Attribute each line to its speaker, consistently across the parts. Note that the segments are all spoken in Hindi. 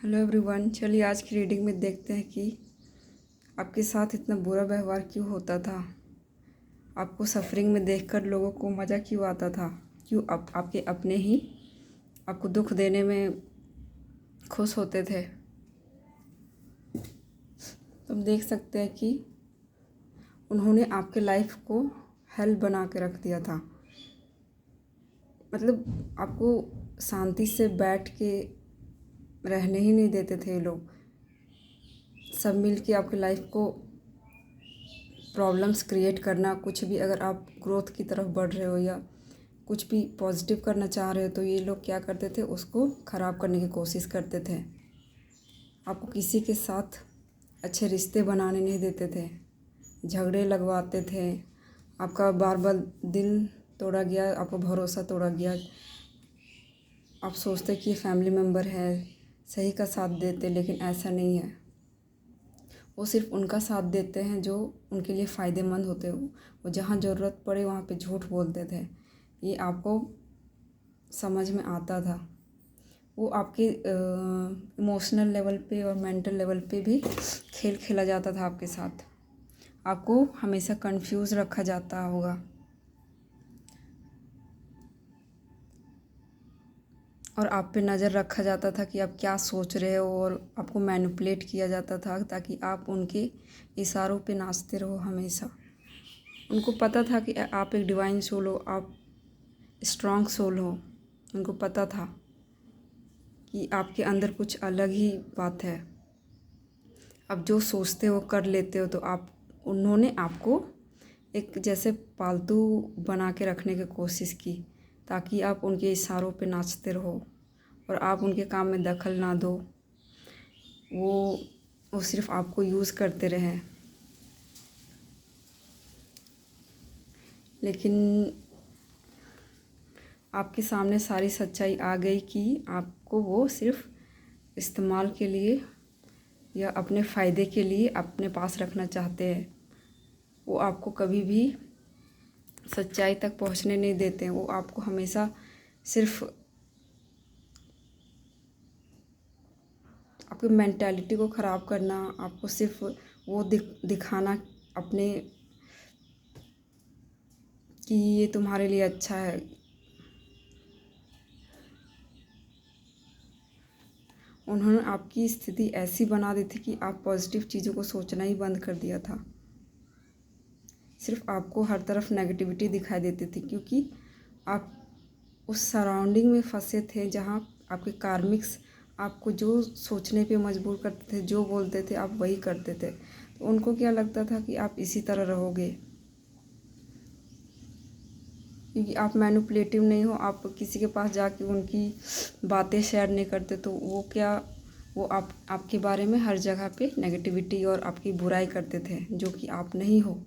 Speaker 1: हेलो एवरीवन, चलिए आज की रीडिंग में देखते हैं कि आपके साथ इतना बुरा व्यवहार क्यों होता था। आपको सफरिंग में देखकर लोगों को मज़ा क्यों आता था। क्यों आपके अपने ही आपको दुख देने में खुश होते थे। तो हम देख सकते हैं कि उन्होंने आपके लाइफ को हेल बना के रख दिया था। मतलब आपको शांति से बैठ के रहने ही नहीं देते थे ये लोग। सब मिल के आपकी लाइफ को प्रॉब्लम्स क्रिएट करना, कुछ भी अगर आप ग्रोथ की तरफ बढ़ रहे हो या कुछ भी पॉजिटिव करना चाह रहे हो तो ये लोग क्या करते थे, उसको ख़राब करने की कोशिश करते थे। आपको किसी के साथ अच्छे रिश्ते बनाने नहीं देते थे, झगड़े लगवाते थे। आपका बार बार दिल तोड़ा गया, आपका भरोसा तोड़ा गया। आप सोचते कि ये फैमिली मेम्बर है, सही का साथ देते, लेकिन ऐसा नहीं है। वो सिर्फ उनका साथ देते हैं जो उनके लिए फ़ायदेमंद होते हो। वो जहाँ ज़रूरत पड़े वहाँ पे झूठ बोलते थे। ये आपको समझ में आता था। वो आपके इमोशनल लेवल पे और मेंटल लेवल पे भी खेल खेला जाता था आपके साथ। आपको हमेशा कंफ्यूज रखा जाता होगा और आप पे नज़र रखा जाता था कि आप क्या सोच रहे हो, और आपको मैनिपुलेट किया जाता था ताकि आप उनके इशारों पे नाचते रहो हमेशा। उनको पता था कि आप एक डिवाइन सोल हो, आप स्ट्रॉन्ग सोल हो। उनको पता था कि आपके अंदर कुछ अलग ही बात है। आप जो सोचते हो कर लेते हो। तो उन्होंने आपको एक जैसे पालतू बना के रखने की कोशिश की ताकि आप उनके इशारों पे नाचते रहो और आप उनके काम में दखल ना दो। वो सिर्फ आपको यूज़ करते रहे। लेकिन आपके सामने सारी सच्चाई आ गई कि आपको वो सिर्फ इस्तेमाल के लिए या अपने फ़ायदे के लिए अपने पास रखना चाहते हैं। वो आपको कभी भी सच्चाई तक पहुंचने नहीं देते हैं। वो आपको हमेशा सिर्फ आपकी मेंटालिटी को ख़राब करना, आपको सिर्फ वो दिखाना अपने कि ये तुम्हारे लिए अच्छा है। उन्होंने आपकी स्थिति ऐसी बना दी थी कि आप पॉजिटिव चीज़ों को सोचना ही बंद कर दिया था। सिर्फ आपको हर तरफ नेगेटिविटी दिखाई देती थी क्योंकि आप उस सराउंडिंग में फंसे थे जहाँ आपके कार्मिक्स आपको जो सोचने पे मजबूर करते थे, जो बोलते थे आप वही करते थे। तो उनको क्या लगता था कि आप इसी तरह रहोगे क्योंकि आप मैनिपुलेटिव नहीं हो। आप किसी के पास जाके उनकी बातें शेयर नहीं करते तो वो आपके बारे में हर जगह पे नेगेटिविटी और आपकी बुराई करते थे जो कि आप नहीं हो।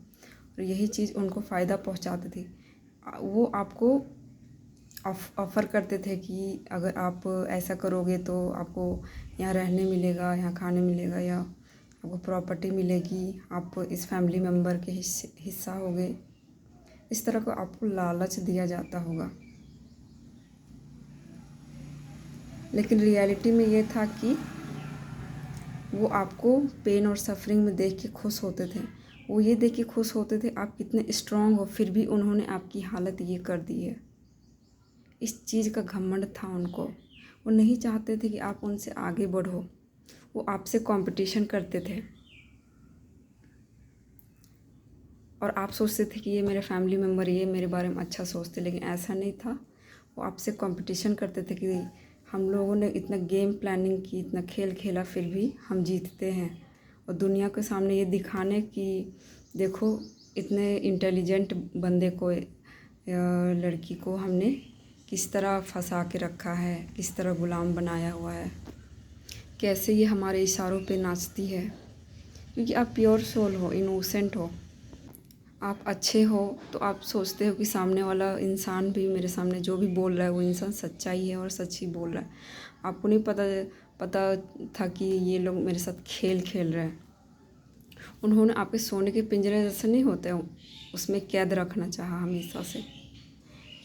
Speaker 1: और यही चीज़ उनको फ़ायदा पहुंचाती थी। वो आपको ऑफ़र करते थे कि अगर आप ऐसा करोगे तो आपको यहाँ रहने मिलेगा, यहाँ खाने मिलेगा, या आपको प्रॉपर्टी मिलेगी, आप इस फैमिली मेम्बर के हिस्सा होगे। इस तरह को आपको लालच दिया जाता होगा। लेकिन रियलिटी में ये था कि वो आपको पेन और सफरिंग में देख के खुश होते थे। वो ये देख के खुश होते थे आप कितने स्ट्रॉन्ग हो, फिर भी उन्होंने आपकी हालत ये कर दी है। इस चीज़ का घमंड था उनको। वो नहीं चाहते थे कि आप उनसे आगे बढ़ो। वो आपसे कंपटीशन करते थे और आप सोचते थे कि ये मेरे फैमिली मेम्बर, ये मेरे बारे में अच्छा सोचते, लेकिन ऐसा नहीं था। वो आपसे कंपटीशन करते थे कि हम लोगों ने इतना गेम प्लानिंग की, इतना खेल खेला, फिर भी हम जीतते हैं। और दुनिया के सामने ये दिखाने कि देखो इतने इंटेलिजेंट बंदे को या लड़की को हमने किस तरह फंसा के रखा है, किस तरह गुलाम बनाया हुआ है, कैसे ये हमारे इशारों पे नाचती है। क्योंकि आप प्योर सोल हो, इनोसेंट हो, आप अच्छे हो, तो आप सोचते हो कि सामने वाला इंसान भी मेरे सामने जो भी बोल रहा है वो इंसान सच्चा ही है और सच ही बोल रहा है। आपको नहीं पता था कि ये लोग मेरे साथ खेल खेल रहे हैं। उन्होंने आपके सोने के पिंजरे जैसे नहीं होते, उसमें कैद रखना चाहा हमेशा से।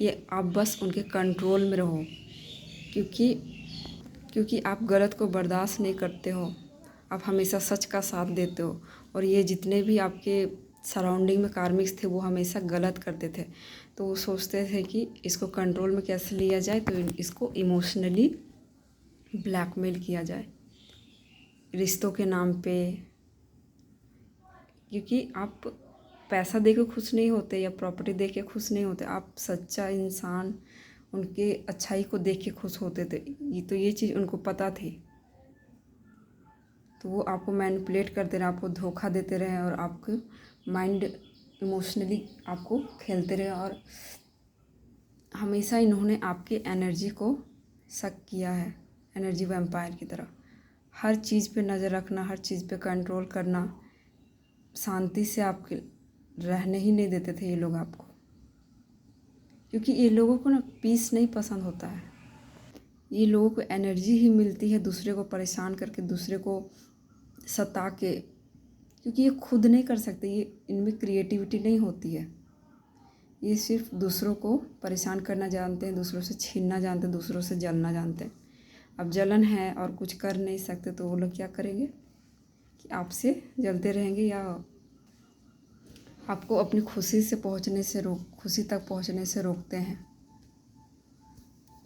Speaker 1: ये आप बस उनके कंट्रोल में रहो क्योंकि क्योंकि आप गलत को बर्दाश्त नहीं करते हो, आप हमेशा सच का साथ देते हो। और ये जितने भी आपके सराउंडिंग में कार्मिक्स थे वो हमेशा गलत करते थे, तो वो सोचते थे कि इसको कंट्रोल में कैसे लिया जाए, तो इसको इमोशनली ब्लैकमेल किया जाए रिश्तों के नाम पे। क्योंकि आप पैसा दे के खुश नहीं होते या प्रॉपर्टी दे के खुश नहीं होते, आप सच्चा इंसान उनके अच्छाई को देख के खुश होते थे। ये चीज़ उनको पता थी, तो वो आपको मैनिपुलेट करते रहे, आपको धोखा देते रहे और आपके माइंड इमोशनली आपको खेलते रहे। और हमेशा इन्होंने आपकी एनर्जी को शक किया है, एनर्जी वैम्पायर की तरह। हर चीज़ पे नज़र रखना, हर चीज़ पे कंट्रोल करना, शांति से आपके रहने ही नहीं देते थे ये लोग आपको। क्योंकि ये लोगों को ना पीस नहीं पसंद होता है, ये लोगों को एनर्जी ही मिलती है दूसरे को परेशान करके, दूसरे को सता के। क्योंकि ये खुद नहीं कर सकते, ये इनमें क्रिएटिविटी नहीं होती है, ये सिर्फ दूसरों को परेशान करना जानते हैं, दूसरों से छीनना जानते हैं, दूसरों से जलना जानते हैं। अब जलन है और कुछ कर नहीं सकते तो वो लोग क्या करेंगे कि आपसे जलते रहेंगे या आपको अपनी खुशी तक पहुंचने से रोकते हैं।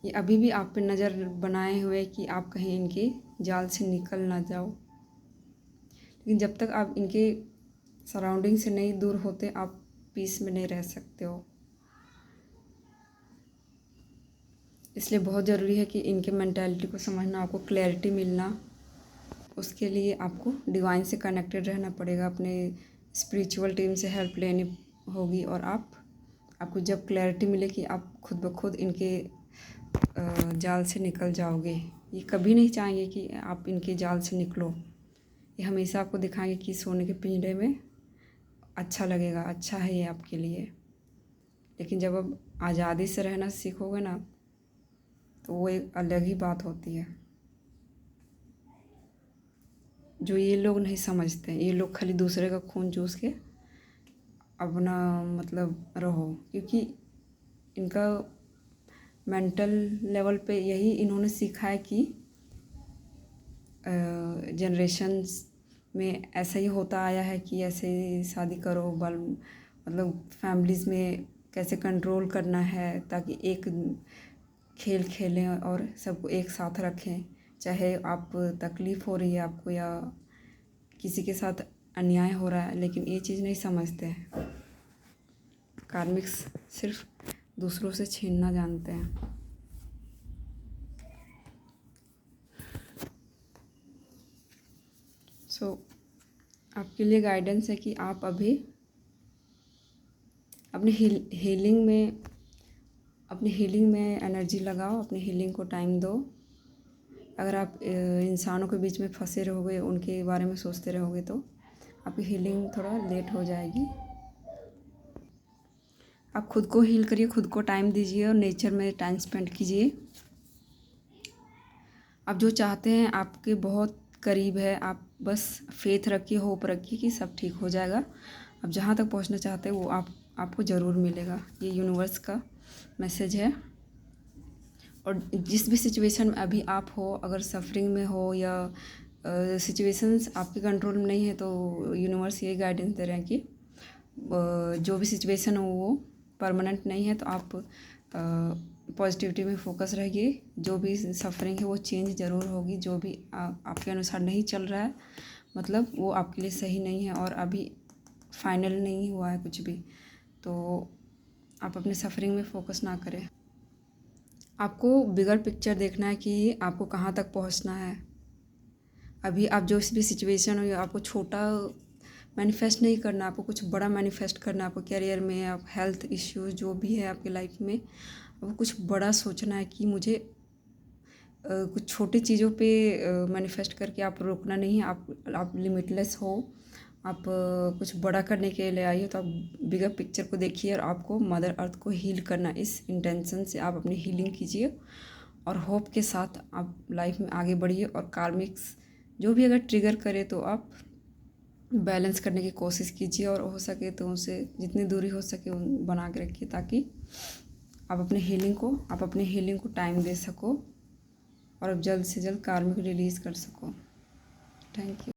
Speaker 1: ये अभी भी आप पे नज़र बनाए हुए कि आप कहीं इनके जाल से निकल ना जाओ। लेकिन जब तक आप इनके सराउंडिंग से नहीं दूर होते, आप पीस में नहीं रह सकते हो। इसलिए बहुत ज़रूरी है कि इनके मेंटालिटी को समझना, आपको क्लैरिटी मिलना। उसके लिए आपको डिवाइन से कनेक्टेड रहना पड़ेगा, अपने स्पिरिचुअल टीम से हेल्प लेनी होगी। और आपको जब क्लैरिटी मिले कि आप खुद ब खुद इनके जाल से निकल जाओगे। ये कभी नहीं चाहेंगे कि आप इनके जाल से निकलो, ये हमेशा आपको दिखाएंगे कि सोने के पिंजरे में अच्छा लगेगा, अच्छा है ये आपके लिए। लेकिन जब आप आज़ादी से रहना सीखोगे ना, तो वो एक अलग ही बात होती है, जो ये लोग नहीं समझते। ये लोग खाली दूसरे का खून चूस के अपना मतलब रहो। क्योंकि इनका मेंटल लेवल पे यही इन्होंने सीखा है कि जनरेशन्स में ऐसा ही होता आया है कि ऐसे शादी करो, मतलब फैमिलीज़ में कैसे कंट्रोल करना है ताकि एक खेल खेलें और सबको एक साथ रखें। चाहे आप तकलीफ़ हो रही है आपको या किसी के साथ अन्याय हो रहा है, लेकिन ये चीज़ नहीं समझते हैं। कार्मिक्स सिर्फ दूसरों से छीनना जानते हैं। आपके लिए गाइडेंस है कि आप अभी अपनी हीलिंग में एनर्जी लगाओ, अपनी हीलिंग को टाइम दो। अगर आप इंसानों के बीच में फंसे रहोगे, उनके बारे में सोचते रहोगे, तो आपकी हीलिंग थोड़ा लेट हो जाएगी। आप खुद को हील करिए, खुद को टाइम दीजिए और नेचर में टाइम स्पेंड कीजिए। आप जो चाहते हैं आपके बहुत करीब है, आप बस फेथ रखिए, होप रखिए कि सब ठीक हो जाएगा। आप जहाँ तक पहुँचना चाहते हैं वो आपको ज़रूर मिलेगा। ये यूनिवर्स का मैसेज है। और जिस भी सिचुएशन में अभी आप हो, अगर सफरिंग में हो या सिचुएशंस आपके कंट्रोल में नहीं है, तो यूनिवर्स ये गाइडेंस दे रहे हैं कि जो भी सिचुएशन हो वो परमानेंट नहीं है, तो आप पॉजिटिविटी में फोकस रहिए। जो भी सफरिंग है वो चेंज ज़रूर होगी। जो भी आपके अनुसार नहीं चल रहा है, मतलब वो आपके लिए सही नहीं है और अभी फाइनल नहीं हुआ है कुछ भी, तो आप अपने सफरिंग में फोकस ना करें। आपको बिगर पिक्चर देखना है कि आपको कहाँ तक पहुँचना है। अभी आप जो भी सिचुएशन हो, आपको छोटा मैनिफेस्ट नहीं करना, आपको कुछ बड़ा मैनिफेस्ट करना। आपको करियर में, आप हेल्थ इश्यूज जो भी है आपके लाइफ में, आपको कुछ बड़ा सोचना है कि मुझे कुछ छोटी चीज़ों पे मैनिफेस्ट करके आप रोकना नहीं है। आप लिमिटलेस हो, आप कुछ बड़ा करने के लिए आई हो, तो आप बिगर पिक्चर को देखिए और आपको मदर अर्थ को हील करना। इस इंटेंशन से आप अपनी हीलिंग कीजिए और होप के साथ आप लाइफ में आगे बढ़िए। और कार्मिक्स जो भी अगर ट्रिगर करे तो आप बैलेंस करने की कोशिश कीजिए और हो सके तो उनसे जितनी दूरी हो सके बना के रखिए, ताकि आप अपने हीलिंग को टाइम दे सको। और अब जल्द से जल्द कार्मिक रिलीज़ कर सको। Thank you.